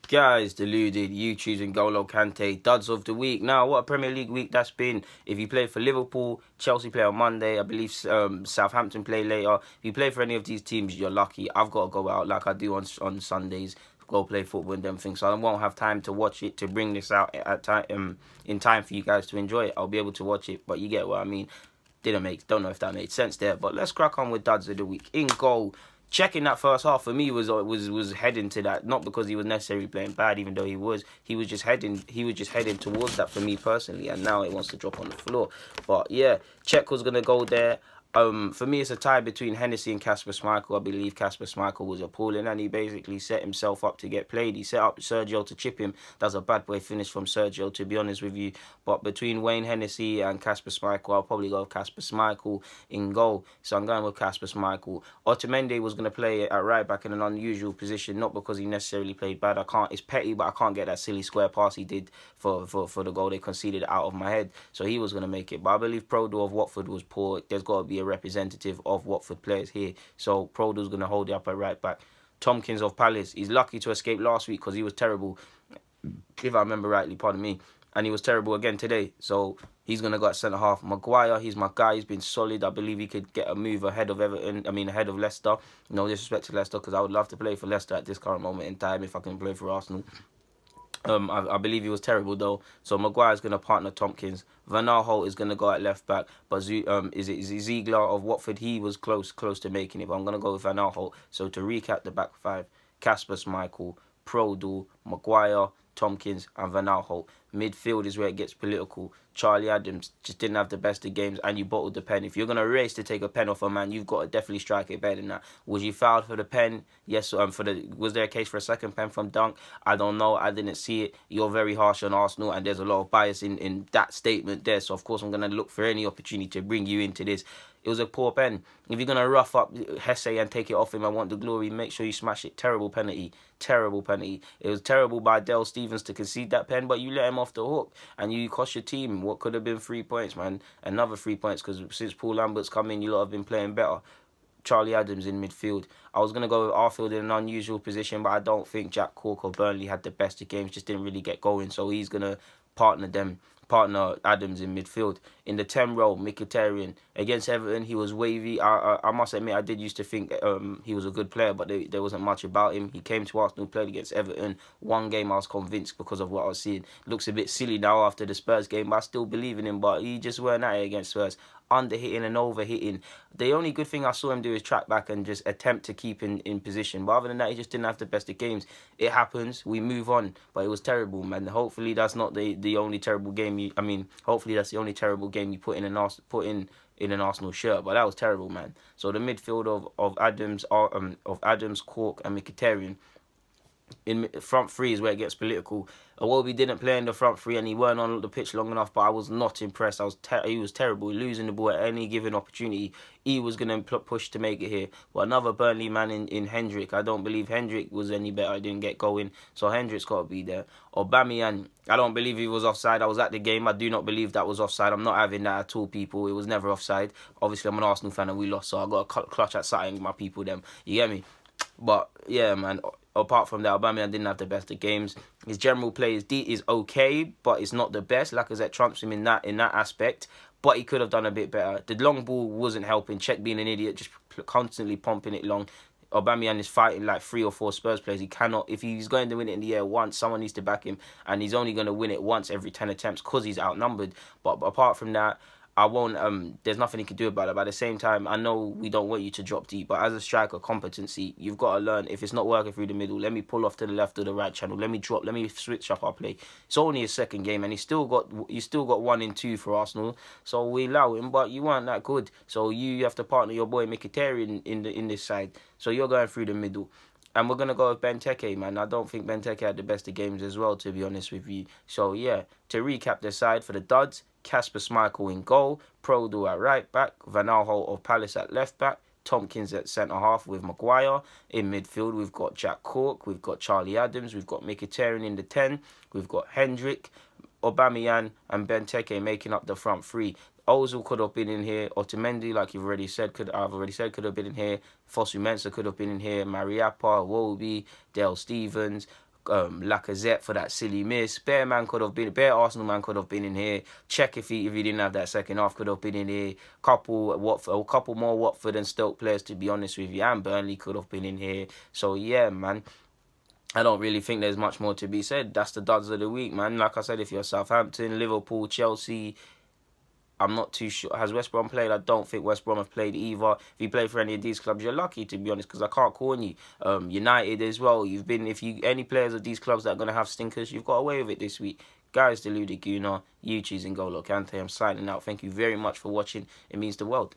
Guys, deluded, you choosing Golo Kante, duds of the week. Now, what a Premier League week that's been. If you play for Liverpool, Chelsea play on Monday, I believe Southampton play later. If you play for any of these teams, you're lucky. I've got to go out like I do on Sundays, go play football and them things. So I won't have time to watch it, to bring this out in time for you guys to enjoy it. I'll be able to watch it, but you get what I mean. Don't know if that made sense there, but let's crack on with duds of the week. In goal, checking that first half for me was heading to that, not because he was necessarily playing bad, even though he was just heading towards that for me personally, and now it wants to drop on the floor. But yeah, Czech was gonna go there. For me, it's a tie between Hennessy and Kasper Schmeichel. I believe Kasper Schmeichel was appalling, and he basically set himself up to get played. He set up Sergio to chip him. That's a bad boy finish from Sergio, to be honest with you. But between Wayne Hennessy and Kasper Schmeichel, I'll probably go with Kasper Schmeichel in goal. So I'm going with Kasper Schmeichel. Otamendi was going to play at right back in an unusual position, not because he necessarily played bad. It's petty, but I can't get that silly square pass he did for the goal they conceded out of my head. So he was going to make it. But I believe Prodo of Watford was poor. There's got to be a representative of Watford players here. So Prodo's going to hold it up at right back. Tompkins of Palace, he's lucky to escape last week because he was terrible, if I remember rightly, pardon me. And he was terrible again today. So he's going to go at centre-half. Maguire, he's my guy. He's been solid. I believe he could get a move ahead of ahead of Leicester. No disrespect to Leicester, because I would love to play for Leicester at this current moment in time if I can play for Arsenal. I believe he was terrible though. So Maguire's going to partner Tompkins. Van Aanholt is going to go at left back. But Ziegler of Watford? He was close to making it. But I'm going to go with Van Aanholt. So to recap the back five: Kasper Schmeichel, Prodl, Maguire, Tompkins and Van Aanholt. Midfield is where it gets political. Charlie Adams just didn't have the best of games, and you bottled the pen. If you're going to race to take a pen off a man, you've got to definitely strike it better than that. Was you fouled for the pen? Yes. Was there a case for a second pen from Dunk? I don't know. I didn't see it. You're very harsh on Arsenal, and there's a lot of bias in that statement there. So, of course, I'm going to look for any opportunity to bring you into this. It was a poor pen. If you're going to rough up Hesse and take it off him and want the glory, make sure you smash it. Terrible penalty. Terrible penalty. It was terrible by Dale Stephens to concede that pen, but you let him off the hook and you cost your team what could have been 3 points, man. Another 3 points, because since Paul Lambert's come in, you lot have been playing better. Charlie Adams in midfield. I was going to go with Arfield in an unusual position, but I don't think Jack Cork of Burnley had the best of games, just didn't really get going, so he's going to partner Adams in midfield. In the 10 role, Mkhitaryan. Against Everton, he was wavy. I must admit, I did used to think he was a good player, but there wasn't much about him. He came to Arsenal, played against Everton. One game I was convinced because of what I was seeing. Looks a bit silly now after the Spurs game, but I still believe in him, but he just weren't at it against Spurs. Under-hitting and over-hitting. The only good thing I saw him do is track back and just attempt to keep in position. But other than that, he just didn't have the best of games. It happens. We move on. But it was terrible, man. Hopefully that's not the only terrible game hopefully that's the only terrible game you put in an Arsenal shirt. But that was terrible, man. So the midfield of Adams, Cork and Mkhitaryan. In front three is where it gets political. Iwobi didn't play in the front three and he weren't on the pitch long enough, but I was not impressed. He was terrible, losing the ball at any given opportunity. He was going to push to make it here. But another Burnley man in Hendrick. I don't believe Hendrick was any better. I didn't get going, so Hendrick's got to be there. Aubameyang, I don't believe he was offside. I was at the game. I do not believe that was offside. I'm not having that at all, people. It was never offside. Obviously, I'm an Arsenal fan and we lost, so I got to clutch at something, my people, them. You get me? But, yeah, man, apart from that, Aubameyang didn't have the best of games. His general play is okay, but it's not the best. Lacazette trumps him in that aspect, but he could have done a bit better. The long ball wasn't helping. Czech being an idiot, just constantly pumping it long. Aubameyang is fighting like 3 or 4 Spurs players. He cannot, if he's going to win it in the air once, someone needs to back him, and he's only going to win it once every 10 attempts because he's outnumbered. But apart from that, I won't. There's nothing he can do about it. But at the same time, I know we don't want you to drop deep, but as a striker, competency, you've got to learn. If it's not working through the middle, let me pull off to the left or the right channel. Let me drop. Let me switch up our play. It's only his second game, and he's still got 1 in 2 for Arsenal. So we allow him, but you weren't that good. So you have to partner your boy Mkhitaryan in this side. So you're going through the middle. And we're going to go with Benteke, man. I don't think Benteke had the best of games as well, to be honest with you. So, yeah, to recap the side for the duds, Kasper Schmeichel in goal, Prodl at right back, Van Aanholt of Palace at left back, Tompkins at centre-half with Maguire. In midfield, we've got Jack Cork, we've got Charlie Adams, we've got Mkhitaryan in the 10, we've got Hendrick, Aubameyang and Benteke making up the front three. Ozil could have been in here. Otamendi, like I've already said, could have been in here. Fosu Mensah could have been in here. Mariappa, Iwobi, Dale Stephens, Lacazette for that silly miss. Bare Arsenal man could have been in here. Check if he didn't have that second half, could have been in here. A couple more Watford and Stoke players, to be honest with you, and Burnley could have been in here. So yeah, man. I don't really think there's much more to be said. That's the duds of the week, man. Like I said, if you're Southampton, Liverpool, Chelsea, I'm not too sure. Has West Brom played? I don't think West Brom have played either. If you play for any of these clubs, you're lucky, to be honest, because I can't call on you. United as well. Any players of these clubs that are going to have stinkers, you've got away with it this week. Guys, the Ludicuna, you choosing Golo Kante. I'm signing out. Thank you very much for watching. It means the world.